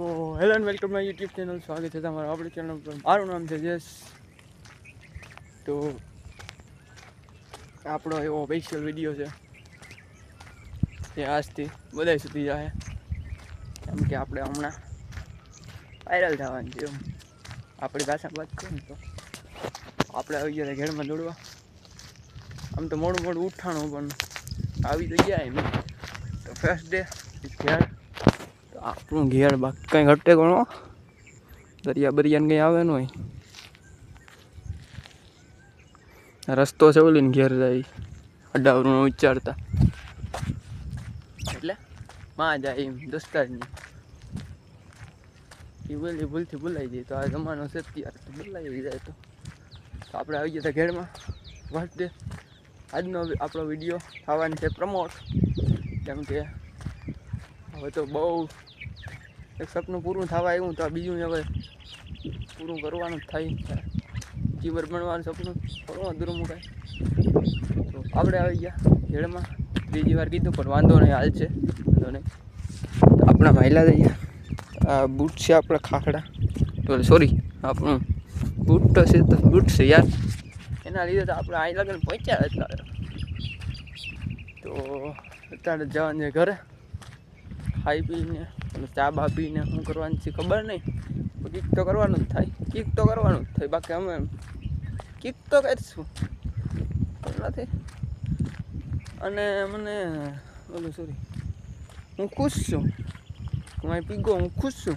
તો hello and welcome my YouTube channel. સ્વાગત છે તમારું આપણી ચેનલ પર. મારું નામ છે જયેશ. તો આપણો એવો સ્પેશિયલ વિડીયો છે જે આજથી બધા સુધી જાય, કેમ કે આપણે હમણાં વાયરલ થવાનું છે. આપણી ભાષામાં વાત કરીએ ને તો આપણે આવી ગયા ઘેરમાં દોડવા. આમ તો મોડું મોડું ઉઠાણું પણ આવી તો ગયા એમ. તો ફર્સ્ટ ડે ઘેર, તો આપણું ઘેર બાકી કંઈ ઘટે ગણો દરિયા બરિયાને કંઈ આવે ન હોય. રસ્તો છે ઓલીને ઘેર જાય અડાવરું ઉચ્ચારતા, એટલે માં જાય એમ દોસ્તારની એ બોલી ભૂલથી ભૂલાઈ જાય. તો આ જમાનો છે ત્યારે તો ભૂલાઈ જાય. તો આપણે આવી ગયા હતા ઘેરમાં. ફર્સ્ટ ડે આજનો આપણો વિડીયો થવાનો છે પ્રમોટ, કેમ કે હવે તો બહુ એક સપનું પૂરું થવા આવ્યું. તો બીજું હવે પૂરું કરવાનું જ થાય. જીવર બનવાનું સપનું થોડું અધૂરું મુકાય. તો આપણે આવી ગયા ઘેરમાં. ત્રીજી વાર કીધું પણ વાંધો નહીં, હાલ છે વાંધો નહીં. તો આપણા ભાઈલા જઈએ. આ બૂટ છે આપણા ખાખડા, તો સોરી આપણું બૂટ તો છે, તો બૂટ છે યાર, એના લીધે તો આપણે અહીં લગન પહોંચ્યા અત્યારે. તો અત્યારે જવાનું છે ઘરે. ખાઈ પીને ચા બા પીને શું કરવાનું છે ખબર નહીં, કિક તો કરવાનું જ થાય. કિક તો કરવાનું જ થાય, બાકી અમે કિક તો કરીશું નથી. અને મને બોલું સોરી, હું ખુશ છું. હું અહીં પીગો, હું ખુશ છું.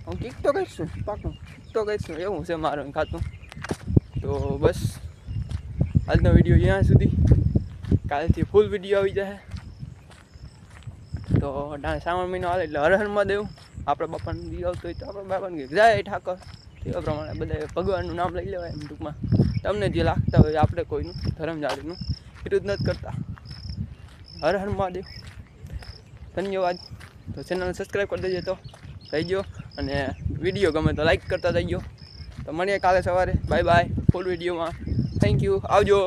હું કિક તો કરીશું, પાકું તો કરીશું, એવું છે મારું ખાતું. તો બસ આજનો વિડીયો અહીંયા સુધી. કાલથી ફૂલ વિડીયો આવી જાય. તો શ્રાવણ મહિનો આવે એટલે હર હર મહાદેવ. આપણા બાપાને દી આવતો હોય તો આપણા બાપાને જાય ઠાકર. તેવા પ્રમાણે બધા ભગવાનનું નામ લઈ લેવાય. એમ ટૂંકમાં તમને જે લાગતા હોય આપણે કોઈનું ધર્મ જાળીનું વિરોધ નથી કરતા. હર હર મહાદેવ. ધન્યવાદ. તો ચેનલને સબસ્ક્રાઈબ કરી દેજો તો જઈજો, અને વિડીયો ગમે તો લાઈક કરતા જઈજો. તો મળીએ કાલે સવારે. બાય બાય ફૂલ વિડીયોમાં. થેન્ક યુ, આવજો.